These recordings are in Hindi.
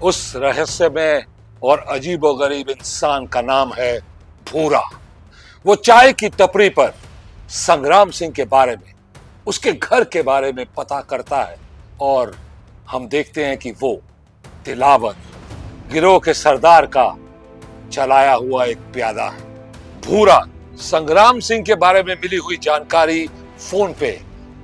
उस रहस्यमय और अजीबोगरीब इंसान का नाम है भूरा। वो चाय की टपरी पर संग्राम सिंह के बारे में, उसके घर के बारे में पता करता है और हम देखते हैं कि वो दिलावर गिरोह के सरदार का चलाया हुआ एक प्यादा है। भूरा संग्राम सिंह के बारे में मिली हुई जानकारी फोन पे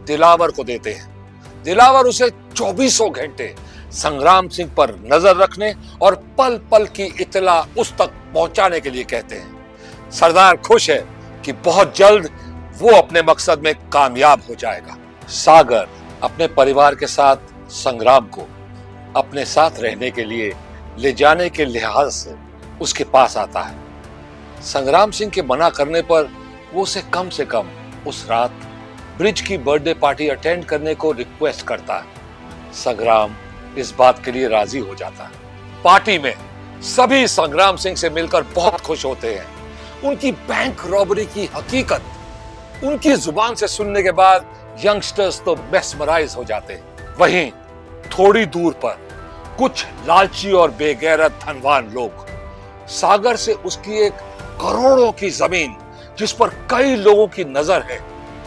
दिलावर को देते हैं। दिलावर उसे 24 घंटे संग्राम सिंह पर नजर रखने और पल पल की इत्तला उस तक पहुंचाने के लिए कहते हैं। सरदार खुश है कि बहुत जल्द वो अपने मकसद में कामयाब हो जाएगा। सागर अपने परिवार के साथ संग्राम को अपने साथ रहने के लिए ले जाने के लिहाज से उसके पास आता है। संग्राम सिंह के मना करने पर वो उसे कम से कम उस रात ब्रिज की बर्थडे पार्टी अटेंड करने को रिक्वेस्ट करता है। संग्राम इस बात के लिए राजी हो जाता है। पार्टी में सभी संग्राम सिंह से मिलकर बहुत खुश होते हैं। उनकी बैंक रॉबरी की हकीकत उनकी जुबान से सुनने के बाद यंगस्टर्स तो मेस्मराइज हो जाते हैं। वहीं थोड़ी दूर पर कुछ लालची और बेगैरत धनवान लोग सागर से उसकी एक करोड़ों की जमीन, जिस पर कई लोगों की नजर है,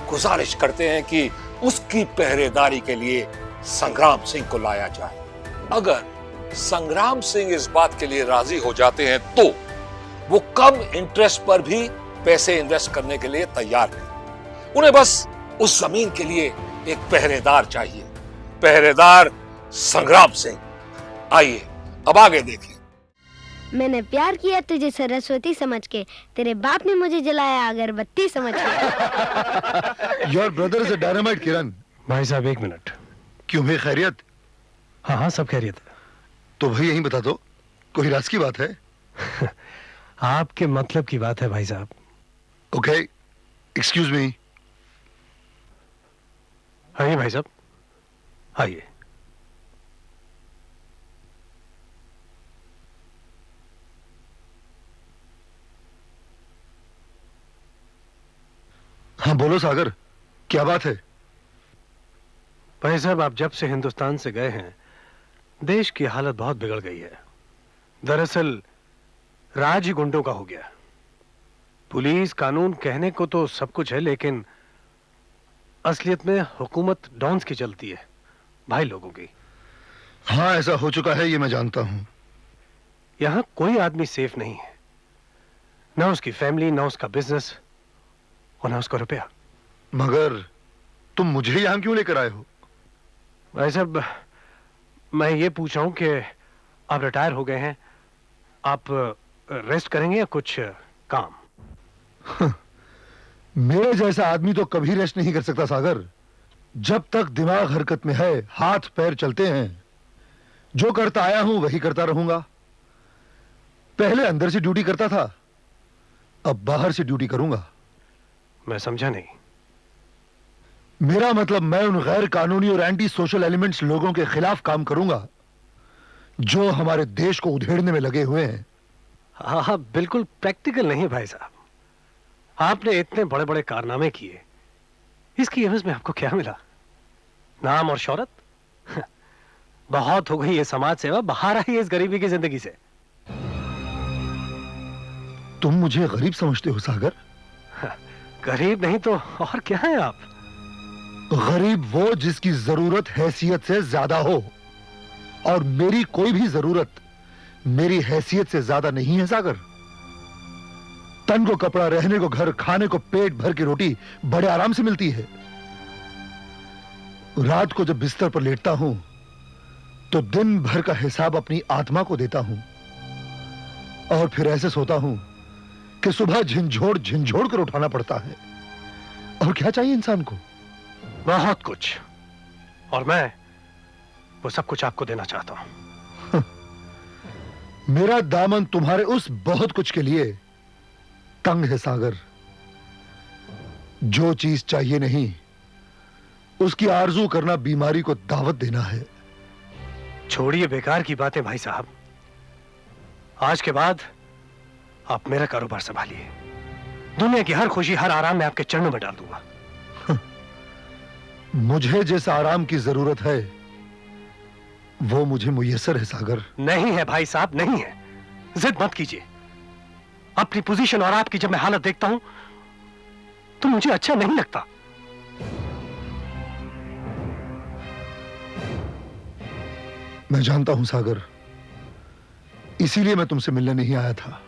गुजारिश करते हैं कि उसकी पहरेदारी के लिए संग्राम सिंह को लाया जाए। अगर संग्राम सिंह इस बात के लिए राजी हो जाते हैं तो वो कम इंटरेस्ट पर भी पैसे इन्वेस्ट करने के लिए तैयार हैं। उन्हें बस उस जमीन के लिए एक पहरेदार चाहिए। पहरेदार संग्राम सिंह। आइए अब आगे देखें। मैंने प्यार किया तुझे सरस्वती समझ के, तेरे बाप ने मुझे जलाया अगरबत्ती समझ के। Your brother is a dynamite Kiran. भाई साहब 1 मिनट। क्यों भाई, खैरियत? हाँ हाँ सब खैरियत है। तो भाई यही बता दो, कोई राज की बात है? आपके मतलब की बात है भाई साहब। Okay, excuse me. आइए भाई साहब, आइए। हाँ बोलो सागर, क्या बात है? भाई साहब, आप जब से हिंदुस्तान से गए हैं देश की हालत बहुत बिगड़ गई है। दरअसल राज ही गुंडों का हो गया। पुलिस कानून कहने को तो सब कुछ है, लेकिन असलियत में हुकूमत डॉन्स की चलती है, भाई लोगों की। हाँ ऐसा हो चुका है, ये मैं जानता हूं। यहां कोई आदमी सेफ नहीं है, ना उसकी फैमिली, ना उसका बिजनेस और ना उसका रुपया। मगर तुम मुझे यहां क्यों लेकर आए हो? भाई साहब, मैं ये पूछ रहा हूं कि आप रिटायर हो गए हैं, आप रेस्ट करेंगे या कुछ काम? मेरे जैसा आदमी तो कभी रेस्ट नहीं कर सकता सागर। जब तक दिमाग हरकत में है, हाथ पैर चलते हैं। जो करता आया हूं वही करता रहूंगा। पहले अंदर से ड्यूटी करता था, अब बाहर से ड्यूटी करूंगा। मैं समझा नहीं। मेरा मतलब मैं उन गैर कानूनी और एंटी सोशल एलिमेंट्स लोगों के खिलाफ काम करूंगा जो हमारे देश को उधेड़ने में लगे हुए हैं। हाँ हाँ, बिल्कुल प्रैक्टिकल नहीं भाई साहब। आपने इतने बड़े बड़े कारनामे किए, इसकी एवज में आपको क्या मिला? नाम और शोहरत? बहुत हो गई ये समाज सेवा, बाहर आई इस गरीबी की जिंदगी से। तुम मुझे गरीब समझते हो सागर? गरीब नहीं तो और क्या है आप? गरीब वो जिसकी जरूरत हैसियत से ज्यादा हो, और मेरी कोई भी जरूरत मेरी हैसियत से ज्यादा नहीं है सागर। तन को कपड़ा, रहने को घर, खाने को पेट भर की रोटी बड़े आराम से मिलती है। रात को जब बिस्तर पर लेटता हूं तो दिन भर का हिसाब अपनी आत्मा को देता हूं, और फिर ऐसे सोता हूं कि सुबह झिंझोड़ झिंझोड़ कर उठाना पड़ता है। और क्या चाहिए इंसान को? बहुत कुछ, और मैं वो सब कुछ आपको देना चाहता हूं। मेरा दामन तुम्हारे उस बहुत कुछ के लिए तंग है सागर। जो चीज चाहिए नहीं उसकी आरजू करना बीमारी को दावत देना है। छोड़िए बेकार की बातें भाई साहब। आज के बाद आप मेरा कारोबार संभालिए। दुनिया की हर खुशी, हर आराम मैं आपके चरणों में डाल दूंगा। मुझे जिस आराम की जरूरत है वो मुझे मुयस्सर है सागर। नहीं है भाई साहब, नहीं है। जिद मत कीजिए। अपनी पोजीशन और आपकी जब मैं हालत देखता हूं तो मुझे अच्छा नहीं लगता। मैं जानता हूं सागर, इसीलिए मैं तुमसे मिलने नहीं आया था।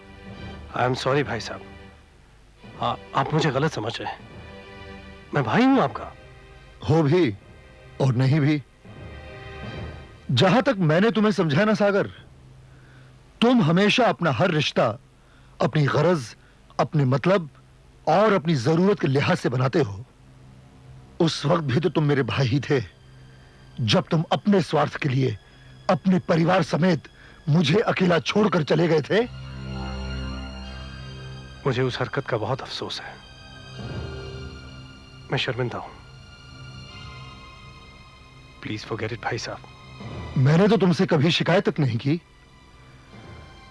आई एम सॉरी भाई साहब, आप मुझे गलत समझ रहे हैं। मैं भाई हूं आपका। हो भी और नहीं भी। जहां तक मैंने तुम्हें समझा ना सागर, तुम हमेशा अपना हर रिश्ता अपनी गरज, अपने मतलब और अपनी जरूरत के लिहाज से बनाते हो। उस वक्त भी तो तुम मेरे भाई ही थे, जब तुम अपने स्वार्थ के लिए अपने परिवार समेत मुझे अकेला छोड़कर चले गए थे। मुझे उस हरकत का बहुत अफसोस है। मैं शर्मिंदा हूं। प्लीज फॉरगेट इट भाई साहब। मैंने तो तुमसे कभी शिकायत तक नहीं की,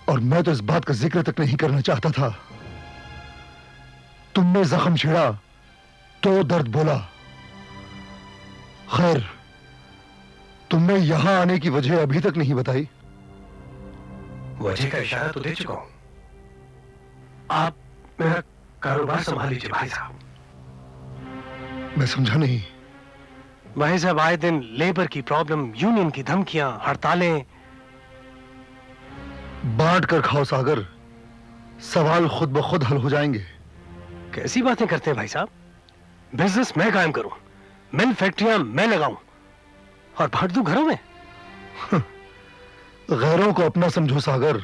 और मैं तो इस बात का जिक्र तक नहीं करना चाहता था। तुमने जख्म छेड़ा तो दर्द बोला। खैर, तुमने यहां आने की वजह अभी तक नहीं बताई। वजह का इशारा तो दे चुका हूं। आप मेरा कारोबार संभाल लीजिए भाई साहब। मैं समझा नहीं। भाई साहब, आए दिन लेबर की प्रॉब्लम, यूनियन की धमकियां, हड़तालें। बांट कर खाओ सागर, सवाल खुद ब खुद हल हो जाएंगे। कैसी बातें करते हैं भाई साहब? बिजनेस मैं कायम करूं, मिल फैक्ट्रियां मैं लगाऊं और बांट दूं घरों में। गैरों को अपना समझो सागर,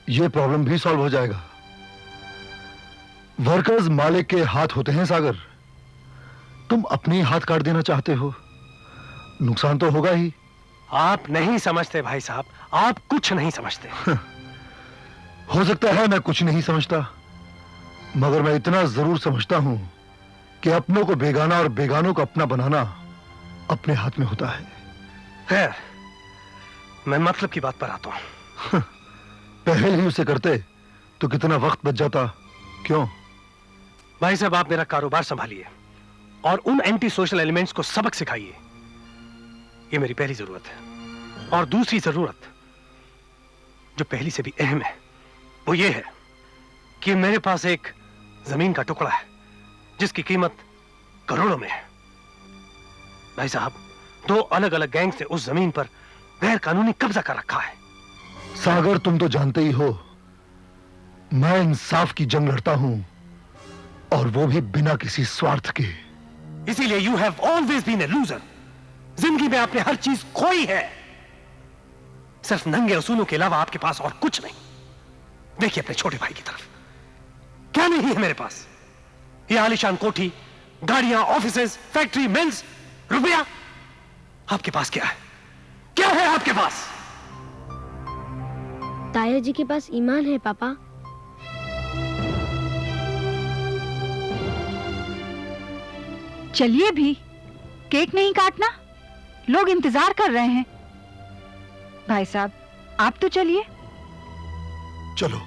यह प्रॉब्लम भी सॉल्व हो जाएगा। वर्कर्स मालिक के हाथ होते हैं सागर। तुम अपने हाथ काट देना चाहते हो, नुकसान तो होगा ही। आप नहीं समझते भाई साहब, आप कुछ नहीं समझते। हो सकता है मैं कुछ नहीं समझता, मगर मैं इतना जरूर समझता हूं कि अपनों को बेगाना और बेगानों को अपना बनाना अपने हाथ में होता है। खैर, मैं मतलब की बात पर आता हूं। पहले ही उसे करते तो कितना वक्त बच जाता। क्यों? भाई साहब, आप मेरा कारोबार संभालिए और उन एंटी सोशल एलिमेंट्स को सबक सिखाइए। ये मेरी पहली जरूरत है। और दूसरी जरूरत, जो पहली से भी अहम है, वो ये है कि मेरे पास एक जमीन का टुकड़ा है जिसकी कीमत करोड़ों में है। भाई साहब, 2 अलग अलग गैंग से उस जमीन पर गैर कानूनी कब्जा कर रखा है। सागर, तुम तो जानते ही हो मैं इंसाफ की जंग लड़ता हूं, और वो भी बिना किसी स्वार्थ के। इसीलिए you have always been a loser. जिंदगी में आपने हर चीज खोई है। सिर्फ नंगे असूलों के अलावा आपके पास और कुछ नहीं। देखिए अपने छोटे भाई की तरफ, क्या नहीं है मेरे पास? ये आलीशान कोठी, गाड़ियां, ऑफिसेज, फैक्ट्री, मिल्स, रुपया। आपके पास क्या है? क्या है आपके पास? ताया जी के पास ईमान है पापा। चलिए भी, केक नहीं काटना, लोग इंतजार कर रहे हैं। भाई साहब, आप तो चलिए। चलो।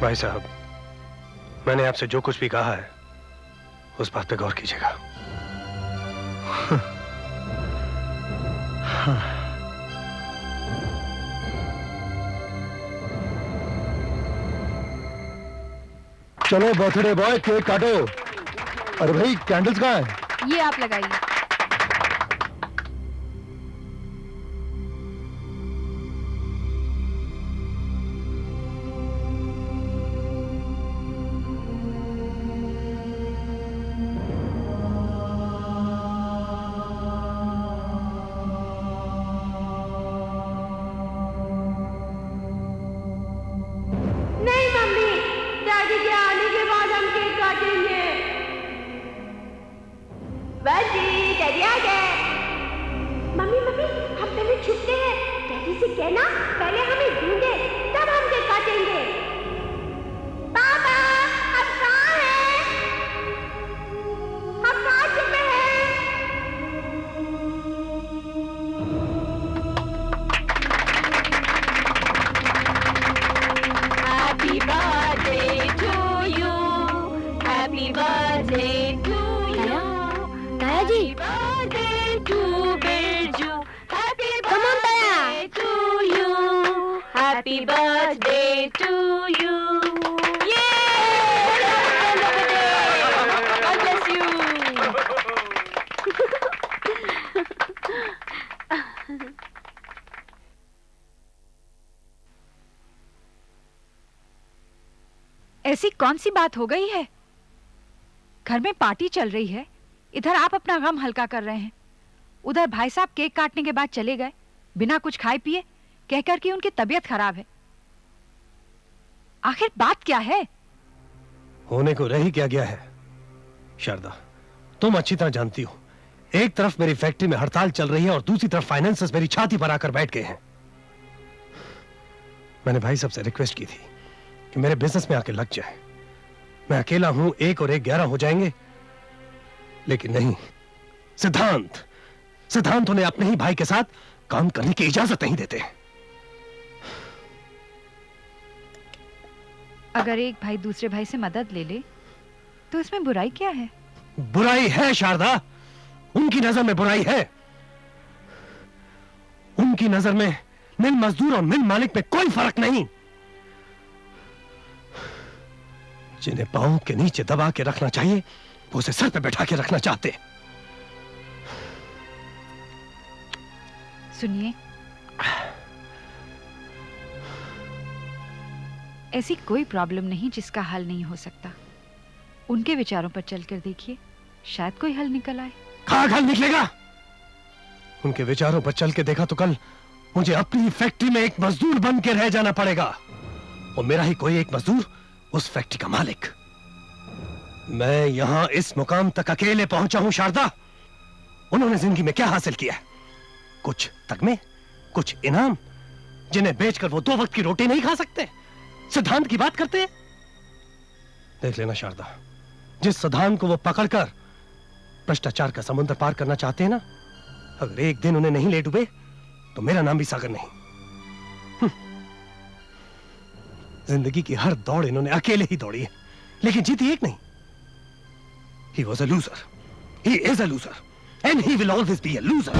भाई साहब, मैंने आपसे जो कुछ भी कहा है उस बात पे गौर कीजिएगा। चलो बर्थडे बॉय, केक काटो। अरे भाई, कैंडल्स कहाँ हैं? ये आप लगाइए। नहीं मम्मी, डैडी के आने के बाद हम केक काटेंगे। बस जी, डैडी आ गए। मम्मी मम्मी, हम पहले छुपते हैं। डैडी से कहना पहले हमें ढूंढे, तब हम केक काटेंगे। पापा, आप कहाँ हैं? हम कहाँ छुपे हैं? Happy birthday to you. Happy birthday to you. Yay! God bless you. ऐसी कौन सी बात हो गई है? घर में पार्टी चल रही है, इधर आप अपना गम हल्का कर रहे हैं, उधर भाई साहब केक काटने के बाद चले गए बिना कुछ खाए पिए, कहकर कि उनकी तबीयत खराब है। आखिर बात क्या है? होने को रह ही क्या गया है शारदा, तुम अच्छी तरह जानती हो, एक तरफ मेरी फैक्ट्री में हड़ताल चल रही है और दूसरी तरफ फाइनेंसर्स मेरी छाती पर आकर बैठ गए हैं। मैंने भाई साहब से रिक्वेस्ट की थी कि मेरे बिजनेस में आके लग जाए। मैं अकेला हूं, 1 और 1 11 हो जाएंगे, लेकिन नहीं, सिद्धांत उन्हें अपने ही भाई के साथ काम करने की इजाजत नहीं देते। अगर एक भाई दूसरे भाई से मदद ले ले तो इसमें बुराई क्या है? बुराई है शारदा, उनकी नजर में बुराई है। उनकी नजर में मिल मजदूर और मिल मालिक में कोई फर्क नहीं। जिन्हें पांव के नीचे दबा के रखना चाहिए वो उसे सर पे बैठा के रखना चाहते। सुनिए, ऐसी कोई प्रॉब्लम नहीं जिसका हल नहीं हो सकता। उनके विचारों पर चलकर देखिए, शायद कोई हल निकल आए। कहाँ हल निकलेगा? उनके विचारों पर चल के देखा तो कल मुझे अपनी फैक्ट्री में एक मजदूर बन के रह जाना पड़ेगा, और मेरा ही कोई एक मजदूर उस फैक्ट्री का मालिक। मैं यहां इस मुकाम तक अकेले पहुंचा हूं शारदा। उन्होंने जिंदगी में क्या हासिल किया है? कुछ तगमे, कुछ इनाम, जिन्हें बेचकर वो 2 वक्त की रोटी नहीं खा सकते। सिद्धांत की बात करते हैं। देख लेना शारदा, जिस सिद्धांत को वो पकड़कर भ्रष्टाचार का समुद्र पार करना चाहते हैं ना, अगर एक दिन उन्हें नहीं ले डूबे तो मेरा नाम भी सागर नहीं। जिंदगी की हर दौड़ इन्होंने अकेले ही दौड़ी है, लेकिन जीती एक नहीं। He was a loser. He is a loser. And he will always be a loser.